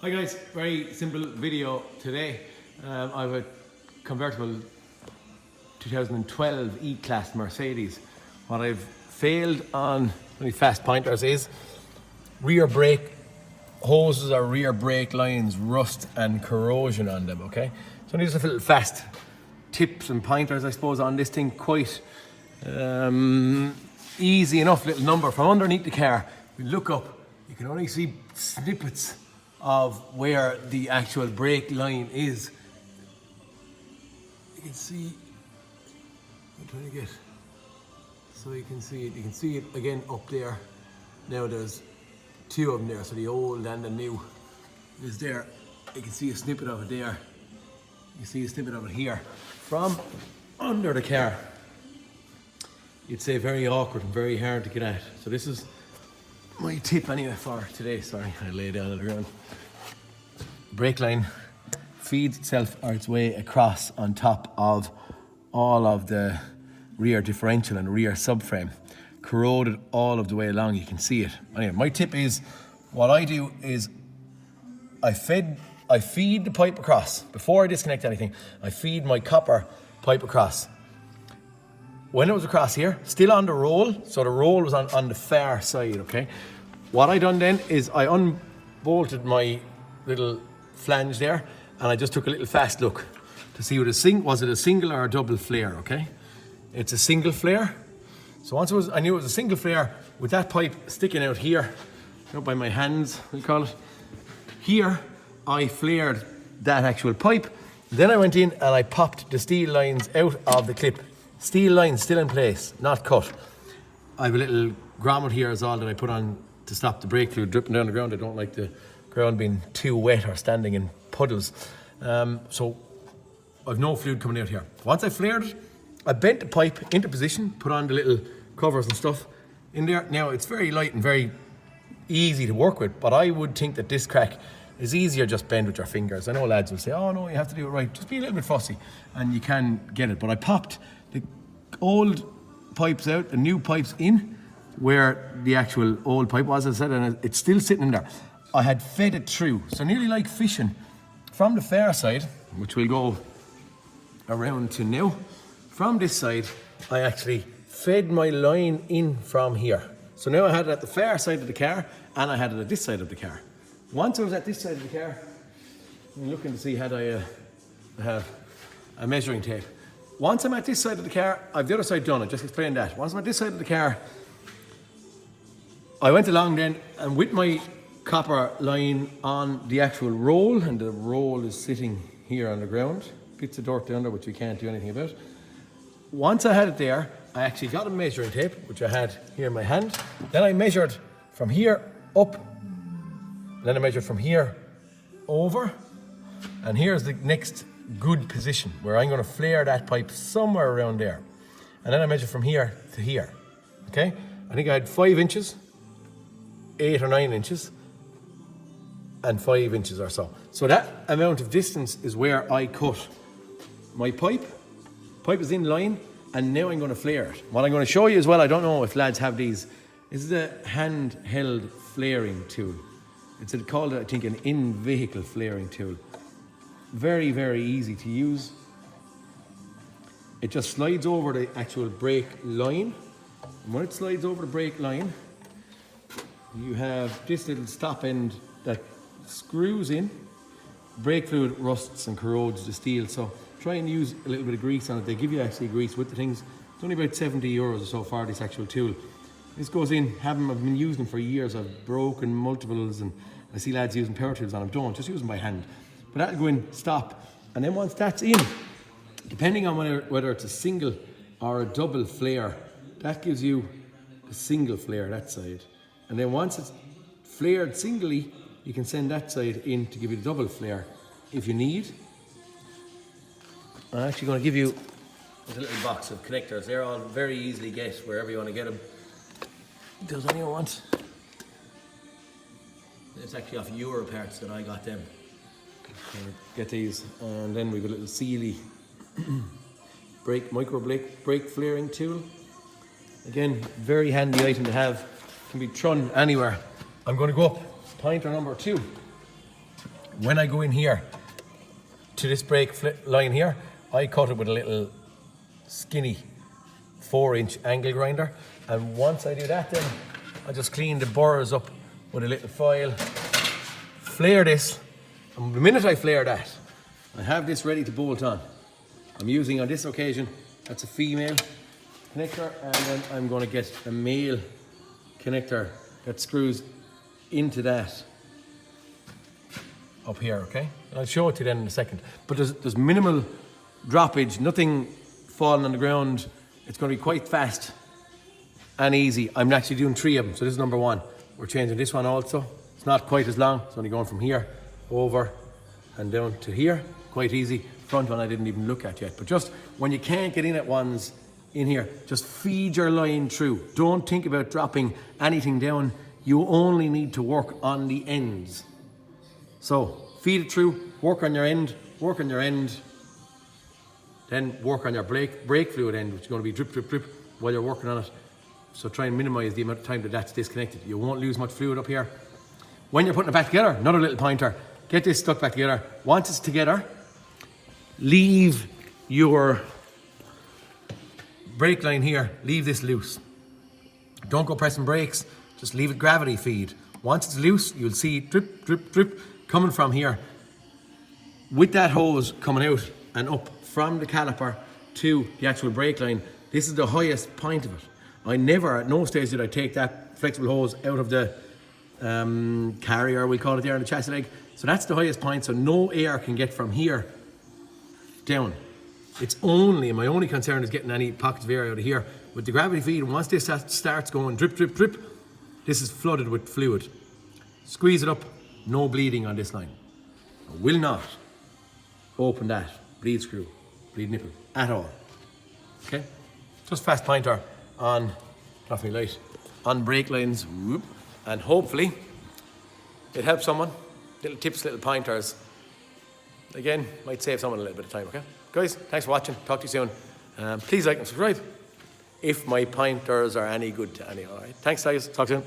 Hi guys, very simple video today. I have a convertible 2012 E-Class Mercedes. What I've failed on really fast pointers is rear brake hoses or rear brake lines, rust and corrosion on them, okay? So these are little fast tips and pointers, I suppose, on this thing. Quite easy enough little number. From underneath the car, we look up, you can only see snippets of where the actual brake line is. You can see, I'm trying to get, so you can see it again up there. Now there's two of them there, so the old and the new is there. You can see a snippet of it there. You see a snippet of it here. From under the car, you'd say very awkward and very hard to get at. So this is my tip anyway for today. Sorry, I lay down on the ground. Brake line feeds itself or its way across on top of all of the rear differential and rear subframe, corroded all of the way along. You can see it. Anyway, my tip is, what I do is I feed the pipe across before I disconnect anything. I feed my copper pipe across. When it was across here, still on the roll, so the roll was on the far side, okay? What I done then is I unbolted my little flange there, and I just took a little fast look to see was it a single or a double flare, okay? It's a single flare. So once I knew it was a single flare with that pipe sticking out here, by my hands, we call it. Here, I flared that actual pipe. Then I went in and I popped the steel lines out of the clip. Steel lines still in place, not cut. I have a little grommet here is all that I put on to stop the brake fluid dripping down the ground. I don't like the ground being too wet or standing in puddles. So I've no fluid coming out here. Once I flared it, I bent the pipe into position, put on the little covers and stuff in there. Now it's very light and very easy to work with, but I would think that this crack is easier just bend with your fingers. I know lads will say, oh no, you have to do it right. Just be a little bit fussy and you can get it. But I popped the old pipes out, the new pipes in where the actual old pipe was, as I said, and it's still sitting in there. I had fed it through, so nearly like fishing from the far side, which we'll go around to now. From this side, I actually fed my line in from here. So now I had it at the far side of the car and I had it at this side of the car. Once I was at this side of the car, I'm looking to see had I have a measuring tape. Once I'm at this side of the car, I've the other side done. I just explained that. Once I'm at this side of the car, I went along then and with my copper line on the actual roll, and the roll is sitting here on the ground. Bits of dirt down there which we can't do anything about. Once I had it there, I actually got a measuring tape, which I had here in my hand. Then I measured from here up. Then I measured from here over. And here's the next good position where I'm going to flare that pipe somewhere around there. And then I measured from here to here. Okay? I think I had 5 inches, 8 or 9 inches, and 5 inches or so. So that amount of distance is where I cut my pipe. Pipe is in line, and now I'm going to flare it. What I'm going to show you as well, I don't know if lads have these, is a handheld flaring tool. It's called, I think, an in-vehicle flaring tool. Very, very easy to use. It just slides over the actual brake line. And when it slides over the brake line, you have this little stop end that screws in. Brake fluid rusts and corrodes the steel, so try and use a little bit of grease on it. They give you actually grease with the things. It's only about 70 euros or so for this actual tool. This goes in, I've been using them for years. I've broken multiples and I see lads using power tools on them. Don't, just use them by hand. But that'll go in, stop. And then once that's in, depending on whether it's a single or a double flare, that gives you a single flare, that side. And then once it's flared singly, you can send that side in to give you the double flare if you need. I'm actually going to give you a little box of connectors. They're all very easily get wherever you want to get them. Does anyone want? It's actually off Euro parts that I got them. Get these, and then we've got a little Sealy micro brake flaring tool. Again, very handy item to have. Can be thrown anywhere. I'm going to go up pointer number 2. when I go in here to this brake line here, I cut it with a little skinny 4-inch angle grinder. And once I do that, then I just clean the burrs up with a little file, flare this, and the minute I flare that, I have this ready to bolt on. I'm using on this occasion, that's a female connector, and then I'm going to get a male connector that screws into that up here, okay? And I'll show it to you then in a second. But there's minimal droppage, nothing falling on the ground. It's going to be quite fast and easy. I'm actually doing 3 of them, so this is number 1. We're changing this one also. It's not quite as long. It's only going from here over and down to here. Quite easy. Front one I didn't even look at yet. But just when you can't get in at ones in here, just feed your line through. Don't think about dropping anything down. You only need to work on the ends. So feed it through, work on your end, then work on your brake fluid end, which is going to be drip, drip, drip while you're working on it. So try and minimize the amount of time that that's disconnected. You won't lose much fluid up here. When you're putting it back together, another little pointer, get this stuck back together. Once it's together, leave your brake line here, leave this loose. Don't go pressing brakes, just leave it gravity feed. Once it's loose, you'll see drip, drip, drip coming from here. With that hose coming out and up from the caliper to the actual brake line, this is the highest point of it. I never, at no stage did I take that flexible hose out of the carrier, we call it there, on the chassis leg. So that's the highest point, so no air can get from here down. It's only, my only concern is getting any pockets of air out of here. With the gravity feed, once this starts going drip, drip, drip, this is flooded with fluid. Squeeze it up, no bleeding on this line. I will not open that bleed screw, bleed nipple at all. Okay? Just fast pointer on, not very light, on brake lines, whoop, and hopefully it helps someone. Little tips, little pointers. Again, might save someone a little bit of time, okay? Guys, thanks for watching. Talk to you soon. Please like and subscribe if my pointers are any good to any, all right? Thanks, guys. Talk soon.